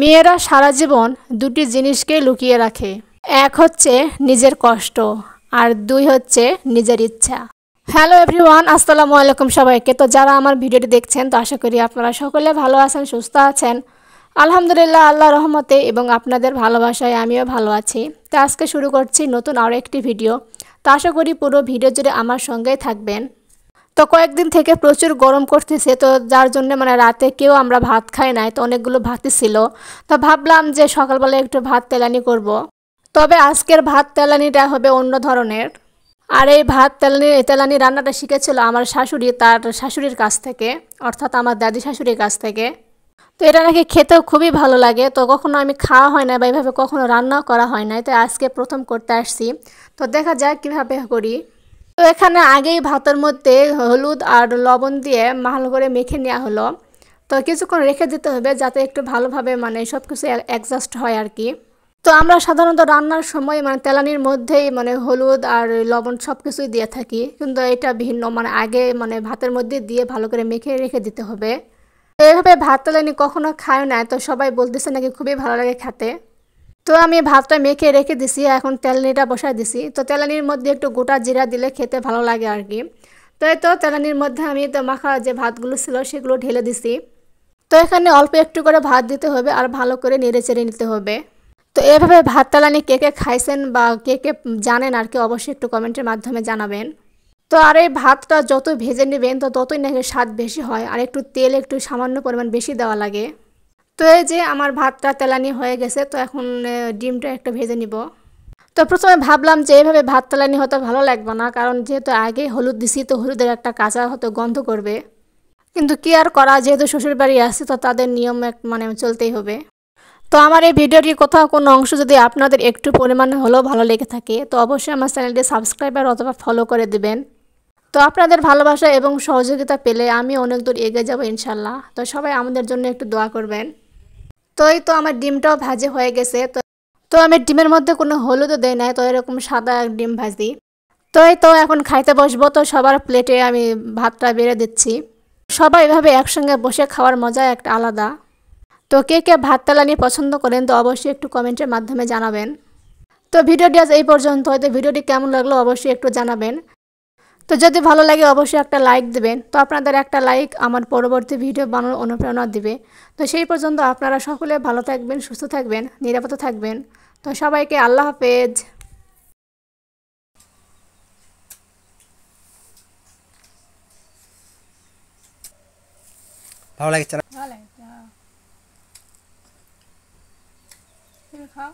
মেয়েরা সারা জীবন দুটি জিনিসকে লুকিয়ে রাখে। এক হচ্ছে নিজের কষ্ট আর দুই হচ্ছে নিজের ইচ্ছা। হ্যালো এভরিওয়ান, আসসালামু আলাইকুম সবাইকে। তো যারা আমার ভিডিওটি দেখছেন তো আশা করি আপনারা সকলে ভালো আছেন, সুস্থ আছেন। আলহামদুলিল্লাহ, আল্লাহ রহমতে এবং আপনাদের ভালোবাসায় আমিও ভালো আছি। তো আজকে শুরু করছি নতুন আরও একটি ভিডিও। তো আশা করি পুরো ভিডিও জুড়ে আমার সঙ্গেই থাকবেন। তো কয়েকদিন থেকে প্রচুর গরম করতেছে, তো যার জন্য রাতে কেউ আমরা ভাত খাই নাই, তো অনেকগুলো ভাতই ছিল। তো ভাবলাম যে সকালবেলা একটু ভাত তেলানি করব। তবে আজকের ভাত তেলানিটা হবে অন্য ধরনের। আর এই ভাত তেলানি রান্নাটা শিখেছিল আমার শাশুড়ি তার শাশুড়ির কাছ থেকে, অর্থাৎ আমার দাদি শাশুড়ির কাছ থেকে। তো এটা নাকি খেতেও খুবই ভালো লাগে। তো কখনো আমি খাওয়া হয় না বা এইভাবে কখনো রান্নাও করা হয় নাই, তো আজকে প্রথম করতে আসছি। তো দেখা যাক কীভাবে করি। তো এখানে আগেই ভাতের মধ্যে হলুদ আর লবণ দিয়ে ভালো করে মেখে নেওয়া হলো। তো কিছুক্ষণ রেখে দিতে হবে যাতে একটু ভালোভাবে সব কিছু অ্যাডজাস্ট হয় আর কি। তো আমরা সাধারণত রান্নার সময় তেলানির মধ্যেই হলুদ আর লবণ সব কিছুই দিয়ে থাকি, কিন্তু এটা ভিন্ন, আগে ভাতের মধ্যে দিয়ে ভালো করে মেখে রেখে দিতে হবে। তো এইভাবে ভাত তেলানি কখনো খায় না, তো সবাই বলতেছে নাকি খুবই ভালো লাগে খেতে। তো আমি ভাতটা মেখে রেখে দিছি, এখন তেলানিটা বসাই দিছি। তো তেলানির মধ্যে একটু গোটা জিরা দিলে খেতে ভালো লাগে আর কি। তো এই তো তেলানির মধ্যে আমি তো মাখা যে ভাতগুলো ছিল সেগুলো ঢেলে দিছি। তো এখানে অল্প একটু করে ভাত দিতে হবে আর ভালো করে নেড়ে চেড়ে নিতে হবে। তো এভাবে ভাত তেলানি কে কে খাইছেন বা কে কে জানেন আর কি, অবশ্যই একটু কমেন্টের মাধ্যমে জানাবেন। তো আর এই ভাতটা যত ভেজে নেবেন তো ততই নাকি স্বাদ বেশি হয়, আর একটু তেল একটু সামান্য পরিমাণ বেশি দেওয়া লাগে। তো এই যে আমার ভাতটা তেলানি হয়ে গেছে, তো এখন ডিমটা একটু ভেজে নিব। তো প্রথমে ভাবলাম যে এইভাবে ভাত তেলানি হয়তো ভালো লাগবে না, কারণ যেহেতু আগে হলুদ দিছি তো হলুদের একটা কাঁচা হয়তো গন্ধ করবে। কিন্তু কি আর করা, যেহেতু শ্বশুরবাড়ি আছে তো তাদের নিয়ম চলতেই হবে। তো আমার এই ভিডিওটির কোথাও কোনো অংশ যদি আপনাদের একটু পরিমাণে হলেও ভালো লেগে থাকে তো অবশ্যই আমার চ্যানেলটি সাবস্ক্রাইব আর অথবা ফলো করে দেবেন। তো আপনাদের ভালোবাসা এবং সহযোগিতা পেলে আমি অনেক দূর এগিয়ে যাব ইনশাল্লাহ। তো সবাই আমাদের জন্য একটু দোয়া করবেন। তো এই তো আমার ডিমটাও ভাজি হয়ে গেছে। তো আমি ডিমের মধ্যে কোনো হলুদও দেই নাই, তো এরকম সাদা ডিম ভাজি। তো এই তো এখন খাইতে বসবো। তো সবার প্লেটে আমি ভাতটা বেড়ে দিচ্ছি। সবাই এভাবে একসঙ্গে বসে খাওয়ার মজা একটা আলাদা। তো কে কে ভাত তেলানি পছন্দ করেন তো অবশ্যই একটু কমেন্টের মাধ্যমে জানাবেন। তো ভিডিওটি আজ এই পর্যন্ত, হয়তো ভিডিওটি কেমন লাগলো অবশ্যই একটু জানাবেন। তো যদি ভালো লাগে অবশ্যই একটা লাইক দেবেন। তো আপনাদের একটা লাইক আমার পরবর্তী ভিডিও বানানোর অনুপ্রেরণা দিবে। তো সেই পর্যন্ত আপনারা সকলে ভালো থাকবেন, সুস্থ থাকবেন, নিরাপদে থাকবেন। তো সবাইকে আল্লাহ হাফেজ। ভালো লাগে ভালো লাগে, তুমি খাও।